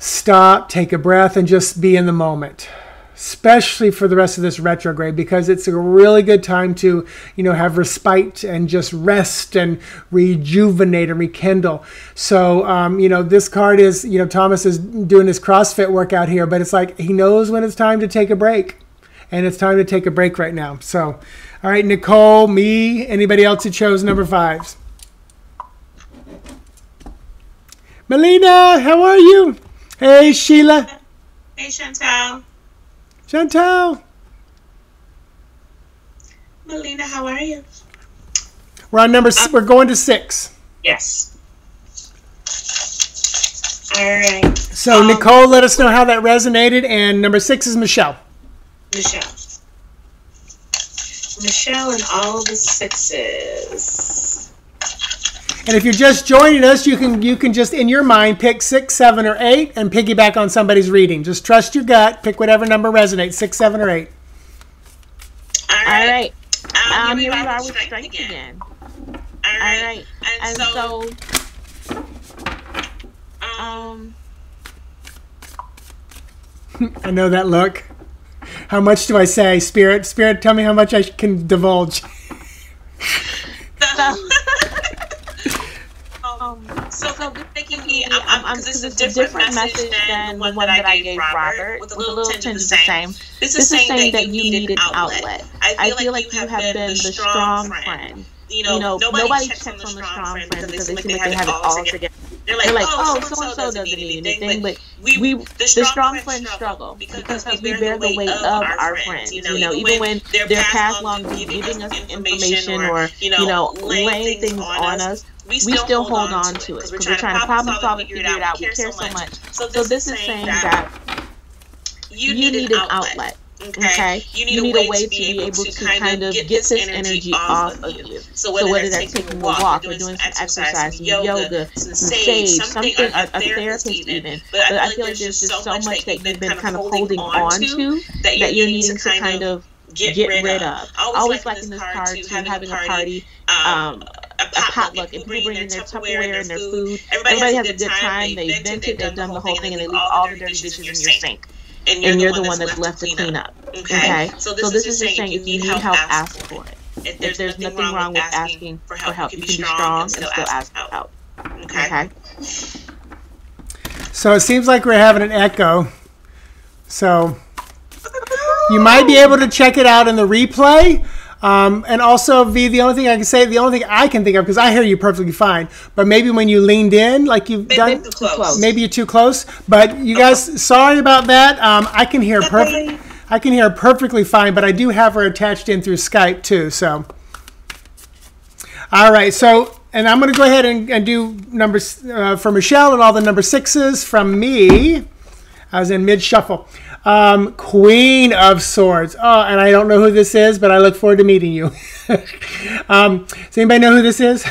stop, take a breath, and just be in the moment. Especially for the rest of this retrograde, because it's a really good time to, have respite and just rest and rejuvenate and rekindle. So, this card is, Thomas is doing his CrossFit workout here, but it's like he knows when it's time to take a break. And it's time to take a break right now. So, all right, Nicole, me, anybody else who chose number 5s? Melina, how are you? Hey, Sheila. Hey, Chantal. Chantal. Melina, how are you? We're on we're going to 6. Yes. All right. So Nicole, let us know how that resonated. And number 6 is Michelle. Michelle and all the 6s. And if you're just joining us, you can just in your mind pick 6, 7, or 8 and piggyback on somebody's reading. Just trust your gut. Pick whatever number resonates, 6, 7, or 8. All right. Here we are with strength again. All right. And so I know that look. How much do I say? Spirit, tell me how much I can divulge. So because it's a different message than the one that I gave Robert, with a little tinge of the same. This is saying that you need an outlet. I feel like you have been the strong friend. Nobody checks on the strong friend because they seem like they have it all together. They're like, oh, so-and-so doesn't need anything, but the strong friends struggle because we bear the weight of our friends. Even when they're past long giving us information or, laying things on us, we still hold on to it because we're trying to problem solve it, figure it out. We care so much. So this is saying that you need an outlet. Okay? You need a way to be able to kind of get this energy off of you. So whether that's taking a walk or doing some exercise, some yoga, some sage, something, a therapist even. But I feel like there's just so much that you've been kind of holding on to that you're needing to kind of get rid of. I always like in this card to having a party, a potluck, and people bring in their Tupperware and their food. Everybody has a good time. They vent it, they've done the whole thing, and they leave all the dirty dishes in your sink. And you're the one that's left to clean up. Okay? So this is just saying if you need help, ask for it. If there's nothing wrong with asking for help. You can be strong and still ask for help. Okay? So it seems like we're having an echo. So you might be able to check it out in the replay. And also, V, the only thing I can think of, because I hear you perfectly fine, but maybe when you leaned in, like you've done, maybe you're too close. But you guys, sorry about that. I can hear perfectly fine, but I do have her attached in through Skype too. So, all right. So, and I'm going to go ahead and do numbers for Michelle and all the number 6s from me. I was in mid shuffle. Queen of Swords. Oh, and I don't know who this is, but I look forward to meeting you. Does anybody know who this is?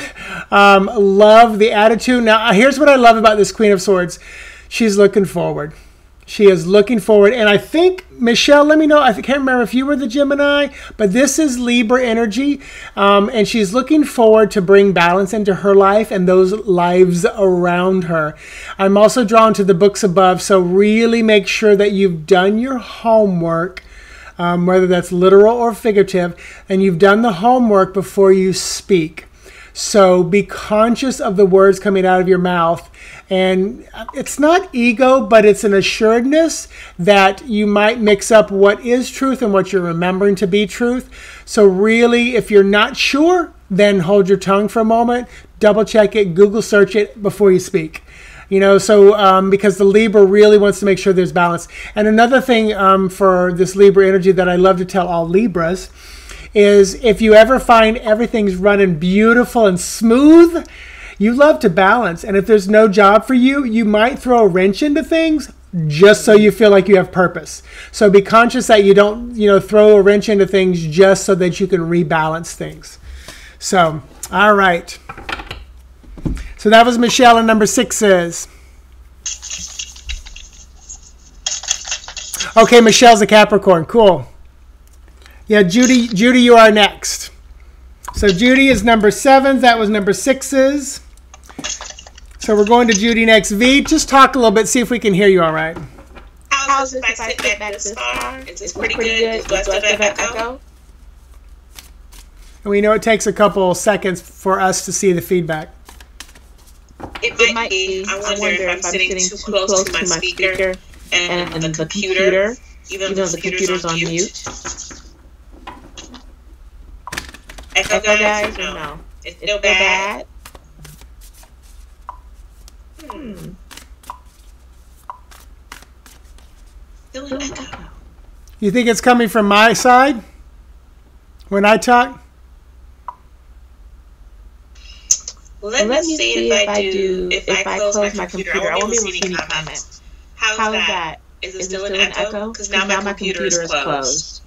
Love the attitude. Now, here's what I love about this Queen of Swords. She's looking forward. She is looking forward. And I think, Michelle, let me know. I can't remember if you were the Gemini, but this is Libra energy. And she's looking forward to bring balance into her life and those lives around her. I'm also drawn to the books above. So really make sure that you've done your homework, whether that's literal or figurative, and you've done the homework before you speak. So be conscious of the words coming out of your mouth. And it's not ego, but it's an assuredness that you might mix up what is truth and what you're remembering to be truth. So really, if you're not sure, then hold your tongue for a moment, double check it, Google search it before you speak. Because the Libra really wants to make sure there's balance. And another thing for this Libra energy that I love to tell all Libras is if you ever find everything's running beautiful and smooth, you love to balance. And if there's no job for you, you might throw a wrench into things just so you feel like you have purpose. So be conscious that you don't, throw a wrench into things just so that you can rebalance things. So, all right. So that was Michelle, and number 6s. Okay, Michelle's a Capricorn. Cool. Yeah, Judy, you are next. So Judy is number 7s. That was number 6s. So we're going to Judy next. V, just talk a little bit, see if we can hear you all right. How's this if I sit back this far? Is this pretty good? Do I still have echo? And we know it takes a couple seconds for us to see the feedback. It might be. I wonder if I'm sitting too close to my speaker and the computer, even though the computer's on mute. Echo guys, or no? It's still bad. Still an echo. You think it's coming from my side when I talk? Let me see if I close my computer. I won't be able to see any comments. How's that? Is it still an echo? Because now my computer is closed.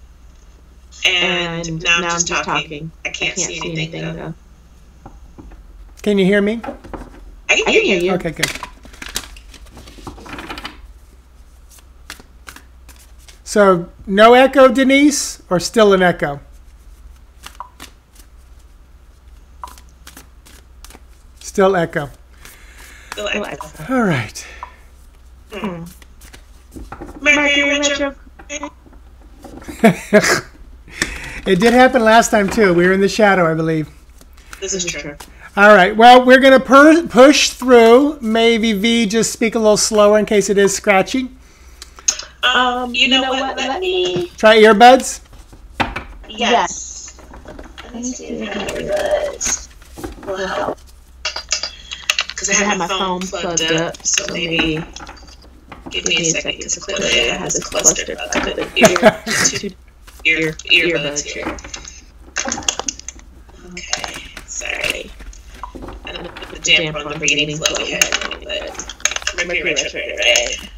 And now I'm just talking. I can't see anything though. Can you hear me? I can hear you. Okay, good. So no echo, Denise, or still an echo? Still echo. Still echo. All right. Mercury retrograde. It did happen last time too. We were in the shadow, I believe. This is true. All right. Well, we're going to push through. Maybe V just speak a little slower in case it is scratchy. You know what? Let me try earbuds. Yes. Let me see if I have earbuds. Wow. Because I have my phone plugged up, so maybe give me a second to clip it. I have this cluster of earbuds here. Okay, sorry. I don't know if the damper on the reading flow we had, but Mercury retrograde, right?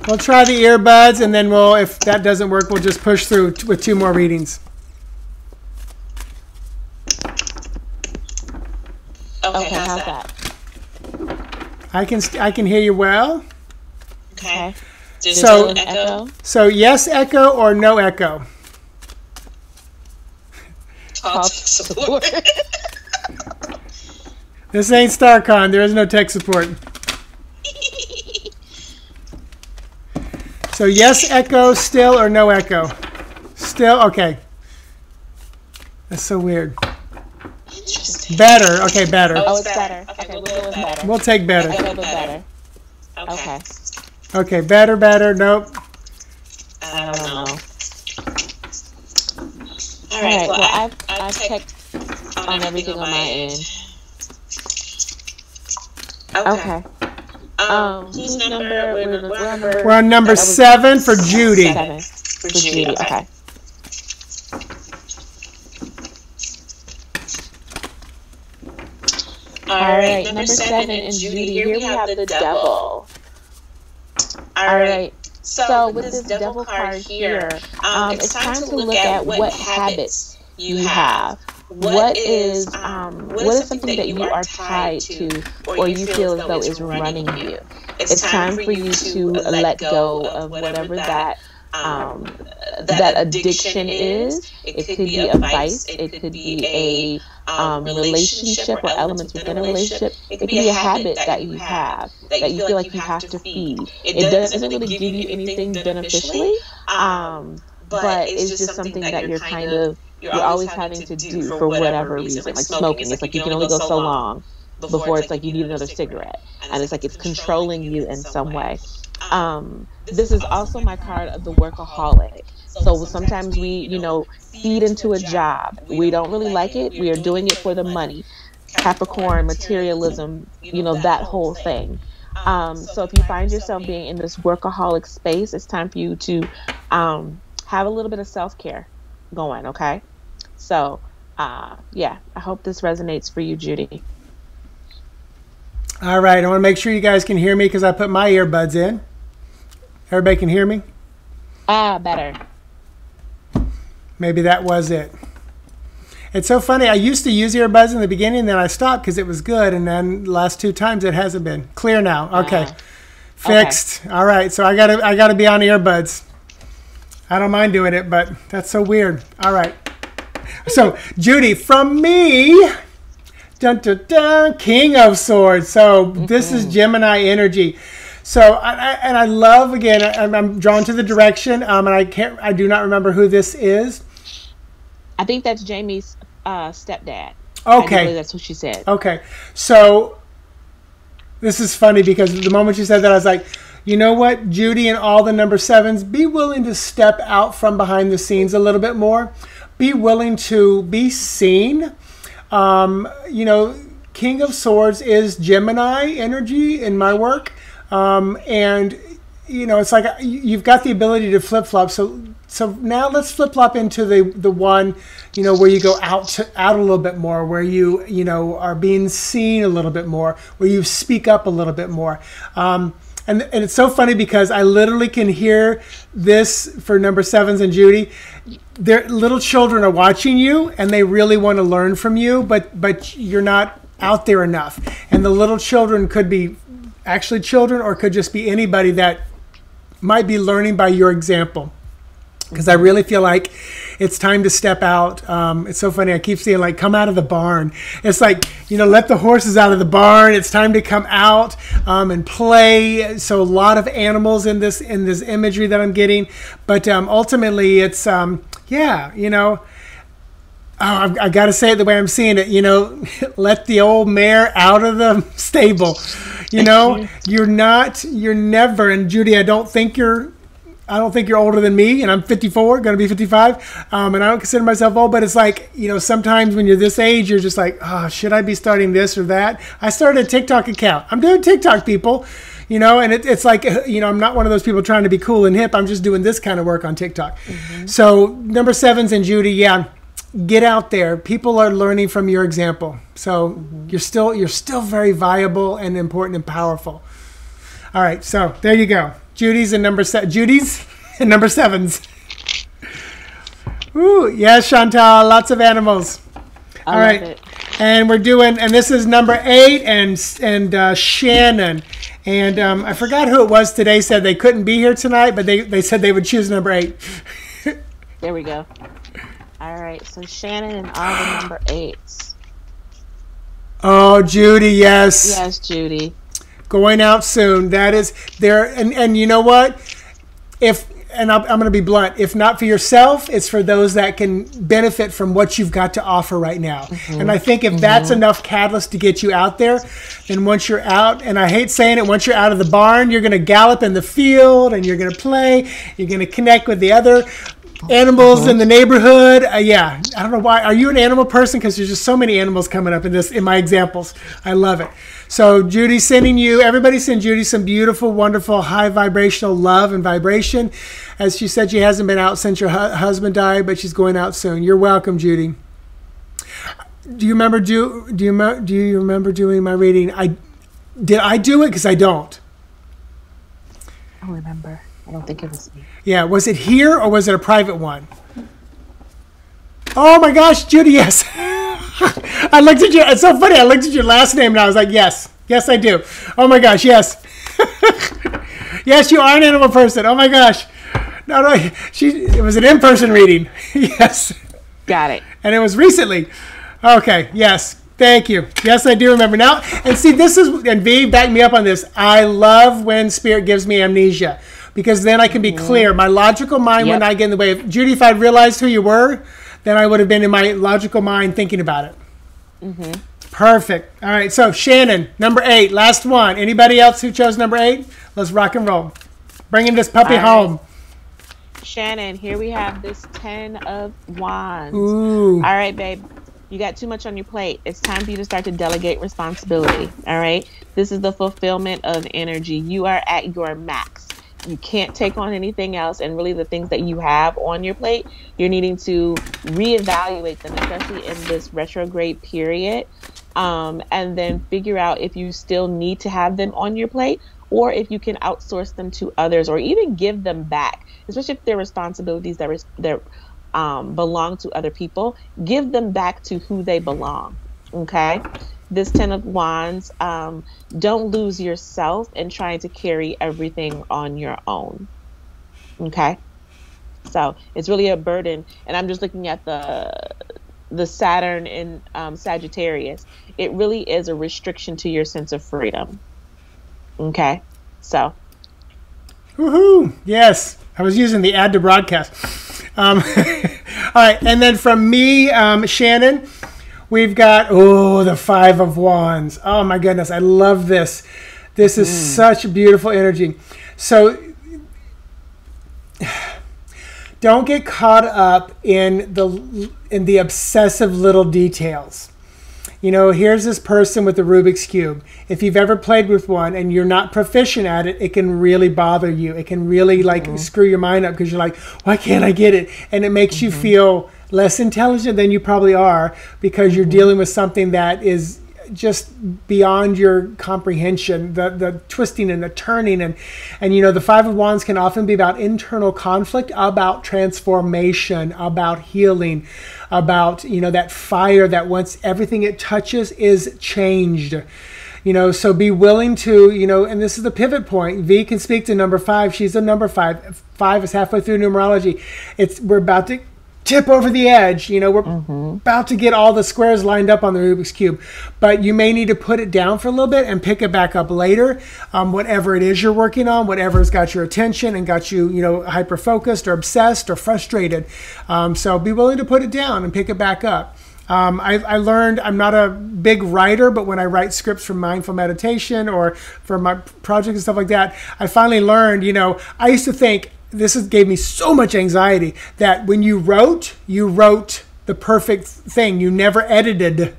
We'll try the earbuds, and then if that doesn't work, we'll just push through with 2 more readings. Okay, how's that? I can hear you well. Okay. So echo? So yes echo or no echo? Talk support. This ain't StarCon. There is no tech support. So yes echo still or no echo? Still? Okay. That's so weird. Interesting. Better. Okay, better. Oh, it's better. Okay, we'll go with better. We'll take better. A little bit better. Okay. Okay, better. Nope. I don't know. All right. Well, I've checked on everything on my end. Okay. Whose number? We're on number 7 for Judy. 7 for Judy. Okay. All right. Number 7 and Judy. Here we have the devil. All right. So with this devil card here, it's time to look at what habits you have. What is something that you are tied to, or you feel as though is running you? It's time for you to let go of whatever that addiction is. It could be a vice. It could be a relationship or elements within a relationship. It could be a habit that you have that you feel like you have to feed. It doesn't really give you anything beneficially, but it's just something that you're always having to do for whatever reason. Like smoking, it's like you can only go so long before it's like you need another cigarette, and it's like it's controlling you in some way. This is also my card of the workaholic. So sometimes we, feed into a job. We don't really like it. We are doing it for the money. Capricorn, materialism, that whole thing. So if you find yourself being in this workaholic space, it's time for you to have a little bit of self-care going, okay? So, I hope this resonates for you, Judy. All right. I want to make sure you guys can hear me because I put my earbuds in. Everybody can hear me? Better. Maybe that was it. It's so funny. I used to use earbuds in the beginning, then I stopped because it was good, and then the last 2 times it hasn't been. Clear now. Okay. Fixed. Okay. All right. So I gotta be on earbuds. I don't mind doing it, but that's so weird. All right. So, Judy, from me Dun, dun, dun, King of Swords. So this is Gemini energy. So I love, again, I'm drawn to the direction, and I do not remember who this is. I think that's Jamie's stepdad. Okay. I believe that's what she said. Okay. So this is funny because the moment you said that, I was like, you know what, Judy and all the number 7s, be willing to step out from behind the scenes a little bit more. Be willing to be seen. King of Swords is Gemini energy in my work. And it's like you've got the ability to flip-flop. So now let's flip-flop into the one, where you go out a little bit more, where you are being seen a little bit more, where you speak up a little bit more. And it's so funny because I literally can hear this for number 7s and Judy. Their little children are watching you and they really want to learn from you, but you're not out there enough. And the little children could be actually children or could just be anybody that might be learning by your example. Because I really feel like it's time to step out. It's so funny. I keep seeing like, come out of the barn. It's like, let the horses out of the barn. It's time to come out and play. So a lot of animals in this imagery that I'm getting. But ultimately it's, I got to say it the way I'm seeing it, let the old mare out of the stable. You're never, and Judy, I don't think you're older than me, and I'm 54, going to be 55, and I don't consider myself old, but it's like, sometimes when you're this age, you're just like, oh, should I be starting this or that? I started a TikTok account. I'm doing TikTok, people, and it's like, I'm not one of those people trying to be cool and hip. I'm just doing this kind of work on TikTok. So number 7s and Judy, get out there. People are learning from your example. So you're still very viable and important and powerful. All right, so there you go. Judy's and number 7s. Ooh, yes, Chantal, lots of animals. All right, it. And we're doing, and this is number 8 and Shannon. And I forgot who it was today said they couldn't be here tonight, but they said they would choose number 8. There we go. All right, so Shannon and all the number 8s. Oh, Judy, yes. Yes, Judy. Going out soon. That is there, and you know what? I'm going to be blunt. If not for yourself, it's for those that can benefit from what you've got to offer right now. And I think if that's enough catalyst to get you out there, then once you're out, and I hate saying it, once you're out of the barn, you're going to gallop in the field and you're going to play. You're going to connect with the other animals in the neighborhood. I don't know why. Are you an animal person? Because there's just so many animals coming up in my examples. I love it. So Judy, everybody send Judy some beautiful, wonderful, high vibrational love and vibration. As she said, she hasn't been out since your husband died, but she's going out soon. You're welcome, Judy. Do you remember doing my reading? Did I do it? Because I don't. I don't remember. I don't think it was me. Yeah, was it here or was it a private one? Oh my gosh, Judy, yes. I looked at you. It's so funny. I looked at your last name and I was like, yes, I do. Oh my gosh, yes. Yes, you are an animal person. Oh my gosh. No, it was an in-person reading. Yes. Got it. And it was recently. Okay, yes. Thank you. Yes, I do remember now. And see, and V, back me up on this. I love when Spirit gives me amnesia because then I can be clear. My logical mind would not get in the way. Judy, if I'd realized who you were, then I would have been in my logical mind thinking about it. Perfect. All right, so Shannon, number 8, last one. Anybody else who chose number 8? Let's rock and roll. Bringing this puppy home. Shannon, here we have this 10 of Wands. Ooh. All right, babe. You got too much on your plate. It's time for you to start to delegate responsibility. All right? This is the fulfillment of energy. You are at your max. You can't take on anything else. And really the things that you have on your plate, you're needing to reevaluate them, especially in this retrograde period. And then figure out if you still need to have them on your plate or if you can outsource them to others or even give them back, especially if they're responsibilities that belong to other people. Give them back to who they belong. Okay? This 10 of Wands, don't lose yourself in trying to carry everything on your own. Okay? So it's really a burden. And I'm just looking at the Saturn in Sagittarius, it really is a restriction to your sense of freedom. Okay, so. Woohoo! Yes, I was using the add to broadcast. All right, and then from me, Shannon, we've got, the Five of Wands. Oh my goodness, I love this. This is such beautiful energy. So don't get caught up in the obsessive little details. You know, here's this person with the Rubik's Cube. If you've ever played with one and you're not proficient at it, it can really bother you. It can really screw your mind up because you're like, why can't I get it? And it makes you feel less intelligent than you probably are because you're dealing with something that is just beyond your comprehension, the twisting and the turning. And you know, the Five of Wands can often be about internal conflict, about transformation, about healing, about, you know, that fire that once everything it touches is changed. You know, so be willing to, you know, and this is the pivot point. V can speak to number 5. She's a number 5. 5 is halfway through numerology. We're about to tip over the edge. You know, we're about to get all the squares lined up on the Rubik's Cube. But you may need to put it down for a little bit and pick it back up later. Whatever it is you're working on, whatever's got your attention and got you, you know, hyper-focused or obsessed or frustrated. So be willing to put it down and pick it back up. I learned, I'm not a big writer, but when I write scripts for mindful meditation or for my projects and stuff like that, I finally learned, you know, I used to think, gave me so much anxiety that when you wrote the perfect thing. You never edited.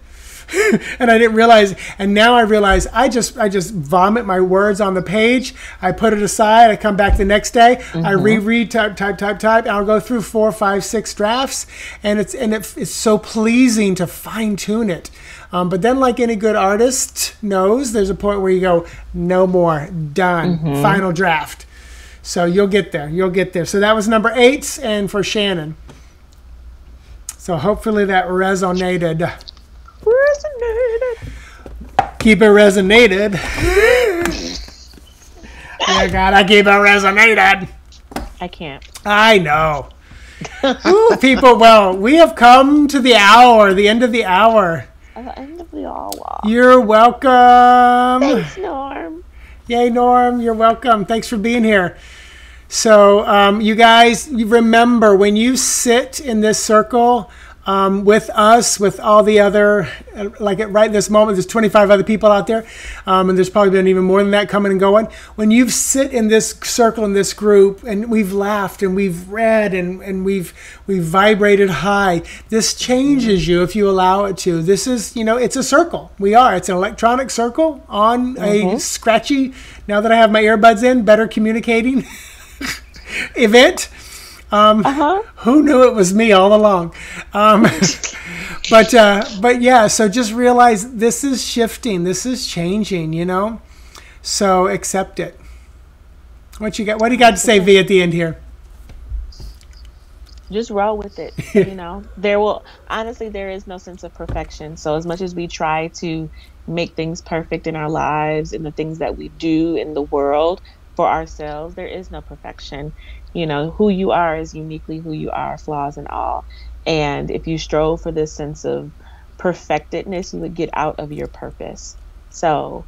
And I didn't realize, and now I realize I just vomit my words on the page. I put it aside. I come back the next day. I reread, type. And I'll go through 4, 5, 6 drafts, and it's so pleasing to fine tune it. But then, like any good artist knows, there's a point where you go, no more, done, final draft. So you'll get there. You'll get there. So that was number 8, and for Shannon. So hopefully that resonated. Keep it resonated. Yeah, God, I keep it resonated. I can't. I know. Ooh, people, well, we have come to the hour, the end of the hour. The end of the hour. You're welcome. Thanks, Norm. Yay, Norm. You're welcome. Thanks for being here. So, you guys, you remember when you sit in this circle with us, with all the other, like right this moment, there's 25 other people out there, and there's probably been even more than that coming and going. When you sit in this circle, in this group, and we've laughed and we've read and we've vibrated high, this changes you if you allow it to. This is, you know, it's a circle. It's an electronic circle on a scratchy, now that I have my earbuds in, better communicating event. Who knew it was me all along? But yeah, so just realize this is shifting. This is changing, you know? So accept it. What do you got to say, V, at the end here? Just roll with it. You know, there is no sense of perfection. So as much as we try to make things perfect in our lives and the things that we do in the world for ourselves, there is no perfection. You know, who you are is uniquely who you are, flaws and all. And if you strove for this sense of perfectedness, you would get out of your purpose. So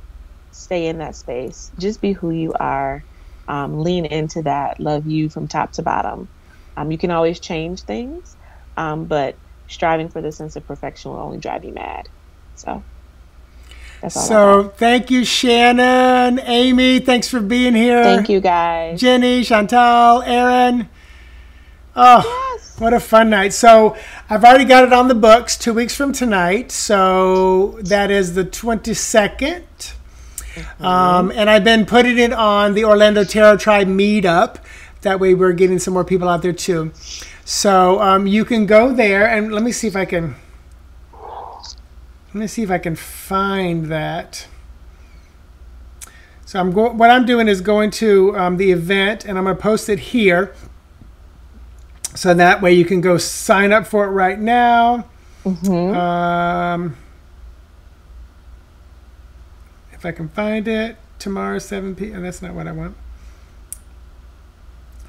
stay in that space. Just be who you are. Lean into that. Love you from top to bottom. You can always change things, but striving for this sense of perfection will only drive you mad. So that's all. So thank you, Shannon. Amy, thanks for being here. Thank you, guys. Jenny, Chantal, Aaron. Oh, yes. What a fun night. So I've already got it on the books 2 weeks from tonight. So that is the 22nd. And I've been putting it on the Orlando Tarot Tribe meetup. That way we're getting some more people out there too. So you can go there, and let me see if I can find that. So what I'm doing is going to the event, and I'm going to post it here. So that way you can go sign up for it right now. If I can find it, tomorrow 7 p.m. That's not what I want.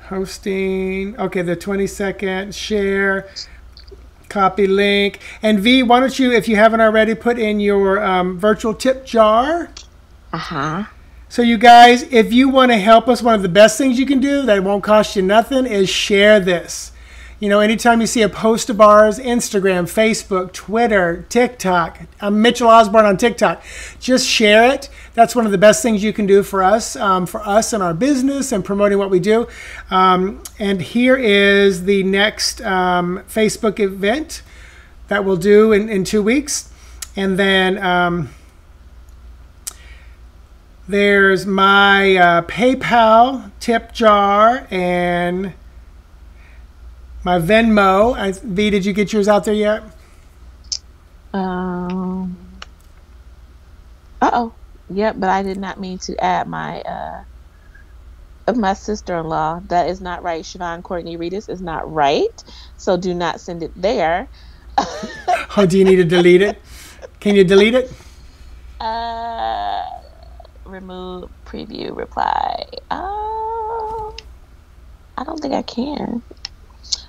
Hosting. Okay, the 22nd. Share. Copy link. And V, why don't you, if you haven't already, put in your virtual tip jar. So you guys, if you want to help us, one of the best things you can do that won't cost you nothing is share this. You know, anytime you see a post of ours, Instagram, Facebook, Twitter, TikTok, I'm Mitchell Osborn on TikTok, just share it. That's one of the best things you can do for us and our business and promoting what we do. And here is the next Facebook event that we'll do in 2 weeks. And then there's my PayPal tip jar and my Venmo. V, did you get yours out there yet? Yep, but I did not mean to add my sister-in-law. That is not right. Siobhan Courtney Reedus is not right. So do not send it there. Oh, do you need to delete it? Can you delete it? Remove preview reply. I don't think I can.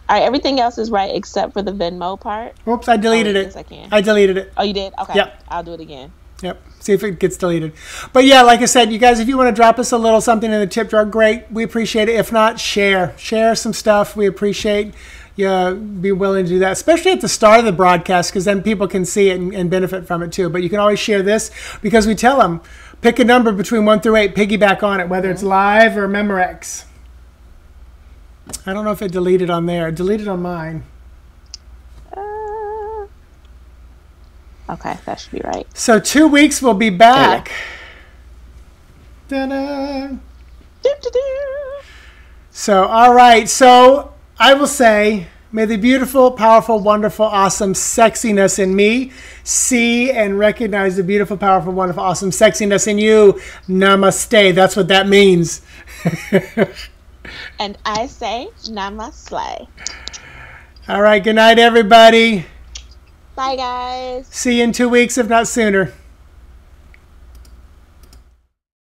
All right, everything else is right except for the Venmo part. Oops, I deleted it. Yes, I can. I deleted it. Oh, you did? Okay. Yep. I'll do it again. Yep. See if it gets deleted. But yeah, like I said, you guys, if you want to drop us a little something in the tip jar, great. We appreciate it. If not, share. Share some stuff. We appreciate you be willing to do that, especially at the start of the broadcast, because then people can see it and benefit from it too. But you can always share this because we tell them, pick a number between 1 through 8, piggyback on it, whether it's live or Memorex. I don't know if it deleted on there. It deleted on mine. Okay, that should be right. So 2 weeks we'll be back. Ta-da. So, all right. So I will say, may the beautiful, powerful, wonderful, awesome sexiness in me see and recognize the beautiful, powerful, wonderful, awesome sexiness in you. Namaste. That's what that means. And I say namaste. All right. Good night, everybody. Bye, guys. See you in 2 weeks, if not sooner.